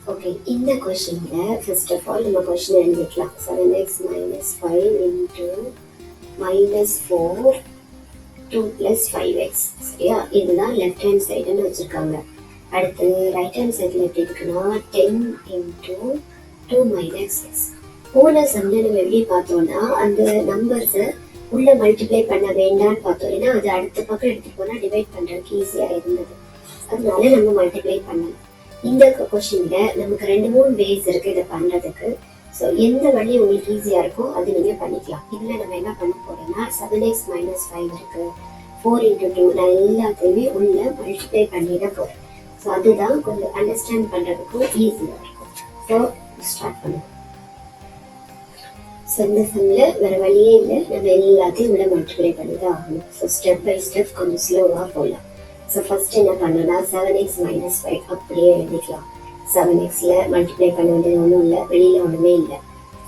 Okay, இந்த கொஷினில் first of all நம்ம கொஷின் எழுதிக்கலாம். 7x minus 5 into minus 4 2 plus 5x. சரியா? இதுதான் லெஃப்ட் ஹேண்ட் சைடுன்னு வச்சுருக்காங்க. அடுத்து ரைட் ஹேண்ட் சைடில் எப்படி இருக்குன்னா 10 into 2 minus x. போன சம்மில் நம்ம எப்படி பார்த்தோம்னா அந்த நம்பர்ஸை உள்ள மல்டிப்ளை பண்ண வேண்டாம்னு பார்த்தோம். ஏன்னா அது அடுத்த பக்கம் எடுத்துகிட்டு போனால் டிவைட் பண்ணுறதுக்கு ஈஸியாக இருந்தது. அதனால நம்ம மல்டிப்ளை பண்ணலாம். இந்த கொஷினில் நமக்கு 2-3 வேஸ் இருக்குது இதை பண்ணுறதுக்கு. ஸோ எந்த வழி உங்களுக்கு ஈஸியாக இருக்கோ அது நீங்கள் பண்ணிக்கலாம். இதில் நம்ம என்ன பண்ண போகிறோம்னா 7x minus 5 இருக்குது, 4 into 2 நான் எல்லாத்தையுமே உள்ள மல்டிப்ளை பண்ணிட போகிறேன். ஸோ அதுதான் கொஞ்சம் அண்டர்ஸ்டாண்ட் பண்ணுறதுக்கும் ஈஸியாக இருக்கும். ஸோ ஸ்டார்ட் பண்ணுவோம். ஸோ இந்த சம்மில் வேறு வழியே இல்லை, நம்ம எல்லாத்தையும் உள்ள மல்டிப்ளை பண்ணி தான் ஆகணும். ஸோ ஸ்டெப் பை ஸ்டெப் கொஞ்சம் ஸ்லோவாக போகலாம். ஸோ ஃபர்ஸ்ட் என்ன பண்ணோம்னா 7x minus 5 அப்படியே எழுதிக்கலாம். 7xல மல்டிப்ளை பண்ண வேண்டியது ஒன்றும் இல்லை, வெளியில் ஒன்றுமே இல்லை.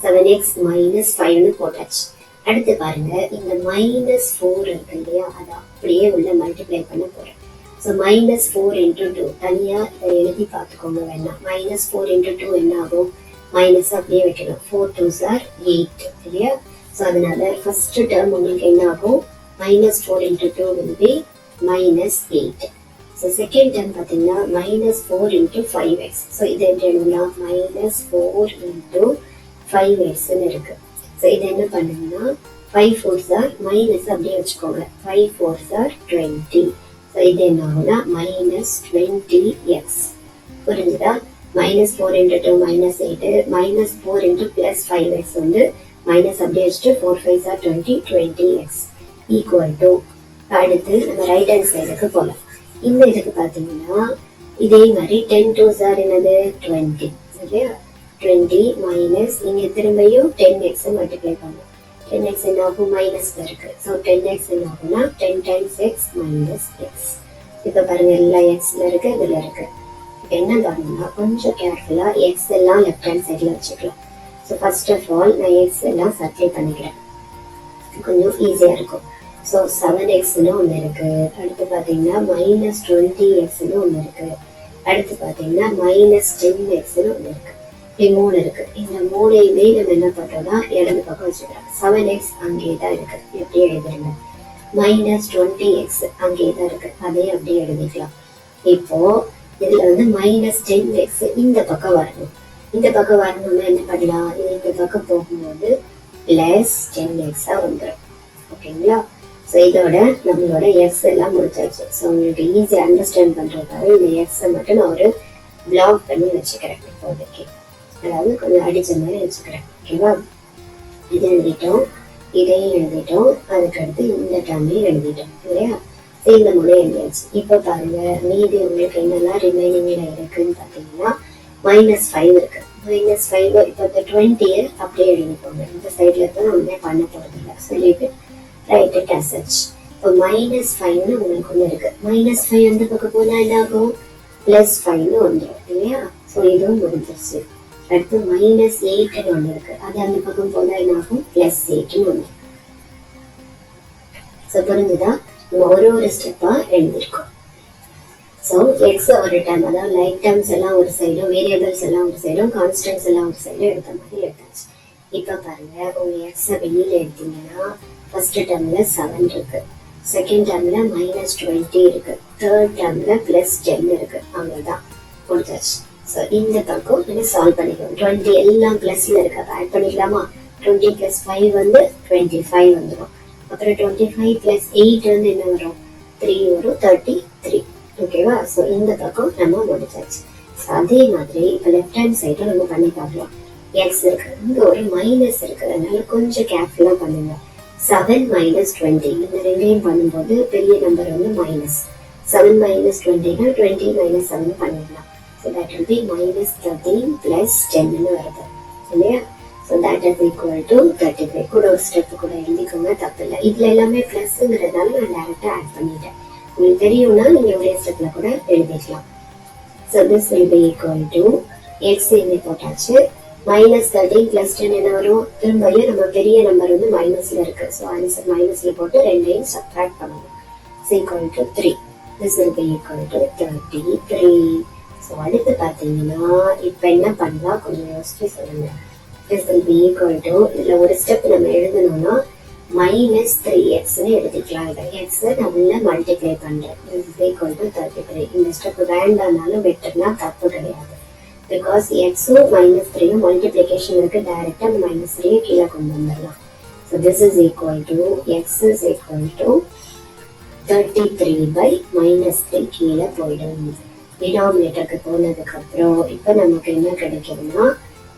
7x minus 5ன்னு போட்டாச்சு. அடுத்து பாருங்க, இந்த -4 இருக்கு இல்லையா, அதை அப்படியே உள்ள மல்டிப்ளை பண்ண போகிறேன். ஸோ -4 into 2 தனியாக இதை எழுதி பார்த்துக்கோங்க வேணாம். -4 into 2 என்ன ஆகும், மைனஸ் அப்படியே வைக்கணும். 4 2s are 8 இல்லையா. ஸோ அதனால ஃபர்ஸ்ட் டேர்ம் உங்களுக்கு என்ன ஆகும், -4 into 2 will be -8. So second time பார்த்தீங்கன்னா -4 into 5x. ஸோ இதை எப்படி எழுதலாம், -4 into 5xன்னு இருக்கு. ஸோ இதை என்ன பண்ணுங்கன்னா 5 4s are மைனஸ் அப்படியே வச்சுக்கோங்க. 5 4s are 20. ஸோ இது என்ன ஆகும்னா -20x. புரிஞ்சுதா? -4 into 2 -8, -4 into +5x வந்து மைனஸ் அப்படியே வச்சுட்டு 4 5s are 20, 20x equal to. அடுத்து நம்ம ரைட் ஹேண்ட் சைடுக்கு போகலாம். இந்த இதுக்கு பார்த்தீங்கன்னா இதே மாதிரி 10 2s are என்னது 20 சரியா. 20 மைனஸ் இங்கே திரும்பியும் 10x மல்டிப்ளை பண்ணும். 10x என்ன ஆகும், மைனஸ்ல இருக்கு. ஸோ 10x என்ன ஆகும்னா 10 times x minus x. இப்போ பாருங்க எல்லா எக்ஸ்ல இருக்கு, இதில் இருக்கு. என்ன பண்ணணும்னா கொஞ்சம் கேர்ஃபுல்லாக எக்ஸ் எல்லாம் லெஃப்ட் ஹேண்ட் சைடில் வச்சுக்கலாம். ஸோ ஃபர்ஸ்ட் ஆஃப் ஆல் நான் எக்ஸ் எல்லாம் சப்ளை பண்ணிக்கிறேன், கொஞ்சம் ஈஸியாக இருக்கும். ஸோ 7xன்னு ஒன்று இருக்குது. அடுத்து பார்த்தீங்கன்னா -20xன்னு ஒன்று இருக்குது. அடுத்து பார்த்தீங்கன்னா -10xன்னு ஒன்று இருக்குது. இப்படி 3 இருக்குது. இந்த 3ஐயுமே நம்ம என்ன பண்ணுறோம்னா இடது பக்கம் வச்சுக்கிறோம். 7x அங்கேயே தான் இருக்குது, எப்படியே எழுதுறேங்க. -20x அங்கேயே தான் இருக்குது, அதே அப்படியே எழுதிக்கலாம். இப்போது இதில் வந்து -10x இந்த பக்கம் வரணும். இந்த பக்கம் வரணும்னா என்ன பண்ணலாம், இது இந்த பக்கம் போகும்போது +10xஆக வந்துடும். ஓகேங்களா? ஸோ இதோட நம்மளோட எக்ஸ் எல்லாம் முடிச்சாச்சு. ஸோ உங்களுக்கு ஈஸியாக அண்டர்ஸ்டாண்ட் பண்ணுறதுக்காக இந்த எக்ஸை மட்டும் நான் ஒரு பிளாக் பண்ணி வச்சுக்கிறேன் இப்போதைக்கு. அதாவது கொஞ்சம் அடித்த மாதிரி வச்சுக்கிறேன். ஓகேவா? இது எழுதிட்டோம், இதையும் எழுதிட்டோம், அதுக்கடுத்து இந்த டேர்மையும் எழுதிட்டோம் இல்லையா. இந்த முறை எழுதியாச்சு. இப்போ பாருங்க, மீதி உங்களுக்கு என்னெல்லாம் ரிமைனிங்ல இருக்குன்னு பார்த்தீங்கன்னா -5 இருக்கு. -5 இப்போ இந்த 20 அப்படியே எழுதிக்கோங்க. இந்த சைட்ல இருந்து ஒன்றுமே பண்ண போகிறது இல்லை, சொல்லிட்டு ரைட் இட் as such. இப்போ -5ன்னு உங்களுக்கு ஒன்று இருக்கு. -5 அந்த பக்கம் போனால் என்ன ஆகும், +5ன்னு வந்துடும் இல்லையா. ஸோ இதுவும் முடிஞ்சிருச்சு. அடுத்து -8ன்னு ஒன்று இருக்கு, அது அந்த பக்கம் போனால் என்ன ஆகும், +8ன்னு வந்துடும். ஸோ புரிஞ்சுதா? ஒரு ஸ்டெப்பாக எழுதியிருக்கோம். ஸோ எக்ஸ் ஒரு டைம், அதாவது லைக் டேர்ம்ஸ் எல்லாம் ஒரு சைடும், வேரியபிள்ஸ் எல்லாம் ஒரு சைடும், கான்ஸ்டன்ட்ஸ் எல்லாம் ஒரு சைடும் எடுத்த மாதிரி எடுத்தாச்சு. இப்போ பாருங்க, உங்கள் எக்ஸை வெளியில் எடுத்தீங்கன்னா ஃபர்ஸ்ட் டேர்மில் 7 இருக்கு, செகண்ட் டேர்மில் -20 இருக்கு, தேர்ட் டேர்மில் +10 இருக்கு. அவ்வளோதான், முடிஞ்சாச்சு. ஸோ இந்த பக்கம் நம்ம சால்வ் பண்ணிக்கணும். 20 எல்லாம் ப்ளஸில் இருக்கு, அதை ஆட் பண்ணிக்கலாமா. 20 + 5 வந்து 25 வந்துடும். அப்புறம் 25 + 8 வந்து என்ன வரும், 3 வரும், 33. ஓகேவா? ஸோ இந்த பக்கம் நம்ம முடிச்சாச்சு. ஸோ அதே மாதிரி இப்போ லெஃப்ட் ஹேண்ட் சைடும் நம்ம பண்ணி பார்க்கலாம். எக்ஸ் இருக்கு, இங்கே ஒரு மைனஸ் இருக்கு, அதனால கொஞ்சம் கேர்ஃபுல்லாக பண்ணுங்க. 7 - 20 இந்த ரெண்டையும் பண்ணும்போது பெரிய நம்பர் வந்து மைனஸ். 7 - 20னா 20 - 7 பண்ணிடலாம். ஸோ தட் will be -13 + 10ன்னு வருது இல்லையா. So that is equal to 35. கூட ஒரு ஸ்டெப்பு கூட எழுதிக்கோங்க, தப்பு இல்லை. இதில் எல்லாமே ப்ளஸ்ங்கிறதுனால நான் டேரெக்டாக ஆட் பண்ணிட்டேன். உங்களுக்கு தெரியும்னா நீங்கள் ஒரே ஸ்டெப்பில் கூட எழுதிக்கலாம். So this will be equal to X இங்கே போட்டாச்சு. -13 + 10 என்ன வரும், திரும்பியும் நம்ம பெரிய நம்பர் வந்து மைனஸில் இருக்கு. ஸோ ஆன்சர் மைனஸில் போட்டு ரெண்டையும் சப்ட்ராக்ட் பண்ணணும். Equal to 3. This will be equal to 33. So அடுத்து பார்த்தீங்கன்னா இப்போ என்ன பண்ணலாம் கொஞ்சம் யோசிச்சு சொல்லுங்க. This will be equal to, இதில் ஒரு ஸ்டெப் நம்ம எழுதணும்னா -3x எழுதிக்கலாம். இதை எக்ஸ் நான் உள்ள மல்டிப்ளை பண்ணுறேன். This is equal to 33. இந்த ஸ்டெப் வேண்டாம்னாலும் விட்டுனா தப்பு கிடையாது. பிகாஸ் எக்ஸும் -3யும் மல்டிப்ளிகேஷன் இருக்கு, டைரக்டாக அந்த -3 கீழே கொண்டு வந்துடலாம். So this is equal to X is equal to 33/-3 கீழே போயிடும். டினாமினேட்டருக்கு போனதுக்கு அப்புறம் இப்போ நமக்கு என்ன கிடைக்குதுன்னா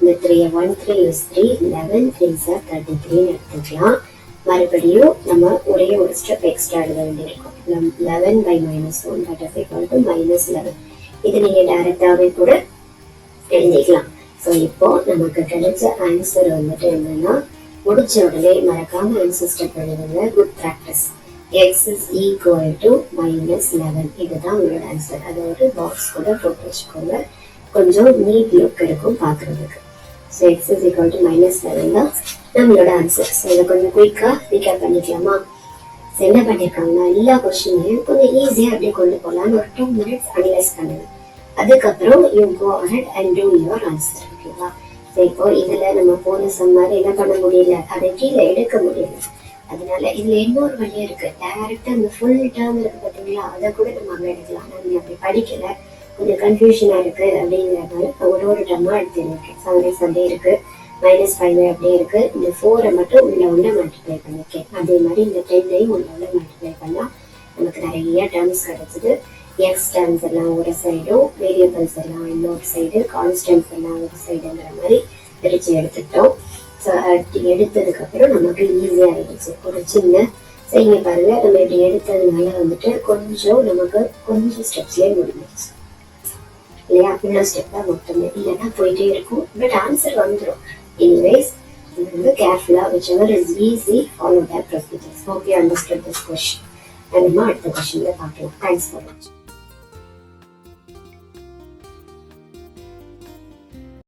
இந்த 3 1 3 is 3, 11 3s are 33 எடுத்துக்கலாம். மறுபடியும் நம்ம ஒரே ஒரு ஸ்டெப் எக்ஸ்ட்ரா எழுத வேண்டியிருக்கும். 11/-1 that is equal to -11. இது நீங்க டைரக்டாவே கூட எழுதிக்கலாம். ஸோ இப்போ நமக்கு கிடைச்ச ஆன்சர் வந்துட்டு என்னன்னா, முடிச்ச உடனே மறக்காம ஆன்சர் ஸ்டெப் எழுதுங்க. Good practice. x is equal to -11. இதுதான் உங்களோட ஆன்சர். அதை ஒரு பாக்ஸ் கூட போட்டு வச்சுக்கோங்க, கொஞ்சம் நீட் லுக் இருக்கும் பார்க்கறதுக்கு. So x is equal to -11 தான் நம்மளோட ஆன்சர். ஸோ இதை கொஞ்சம் குயிக்காக ரீகேப் பண்ணிக்கலாமா? ஸோ என்ன பண்ணியிருக்காங்கன்னா, எல்லா கொஸ்டினையும் கொஞ்சம் ஈஸியாக அப்படியே கொண்டு போகலான்னு ஒரு 2 minutes அனலைஸ் பண்ணுங்க. அதுக்கப்புறம் you go ahead and do your answer. ஓகேவா? ஸோ இப்போ இதில் நம்ம போன மாதிரி என்ன பண்ண முடியல, அதை கீழே எடுக்க முடியல. அதனால இதுல இன்னொரு வழி இருக்கு. டைரக்டா அந்த ஃபுல் டேர்ம் இருக்கு பாத்தீங்களா, அதை கூட நம்ம அங்க எடுக்கலாம். நான் அப்படி படிக்கல, கொஞ்சம் கன்ஃபியூஷனா இருக்கு அப்படிங்கிறதுனால ஒரு டேர்மா எடுத்துருக்கேன். 7x அப்படியே இருக்கு, -5 அப்படியே இருக்கு. இந்த 4 மட்டும் உள்ள மல்டிப்ளை பண்ணிருக்கேன். அதே மாதிரி இந்த 10ஐயும் உள்ள மல்டிப்ளை பண்ணா நமக்கு நிறைய டேர்ம்ஸ் கிடைச்சது. எக்ஸ் டேர்ம்ஸ் எல்லாம் ஒரு சைடும், வேரியபிள்ஸ் எல்லாம் இன்னொரு சைடு, கான்ஸ்டன்ட்ஸ் எல்லாம் ஒரு சைடுங்கிற மாதிரி பிரிச்சு எடுத்துட்டோம். ஸோ எடுத்ததுக்கு அப்புறம் நமக்கு ஈஸியாக இருந்துச்சு. ஒரு சின்ன செய்ய பாருங்க, நம்ம இப்படி எடுத்ததுனால வந்துட்டு நமக்கு கொஞ்சம் ஸ்டெப்ஸ்லேயே முடிஞ்சிச்சு இல்லையா? இன்னும் ஸ்டெப் தான் மொத்தமே, இல்லைன்னா போயிட்டே இருக்கும். பட் ஆன்சர் வந்துடும். எனிவேஸ் இது வந்து கேர்ஃபுல்லாக whichever is easy follow that procedures. Hope you understood this question. நம்ம அடுத்த கொஸ்டின்ல பார்க்கலாம். தேங்க்ஸ் ஃபார் வாட்சிங்.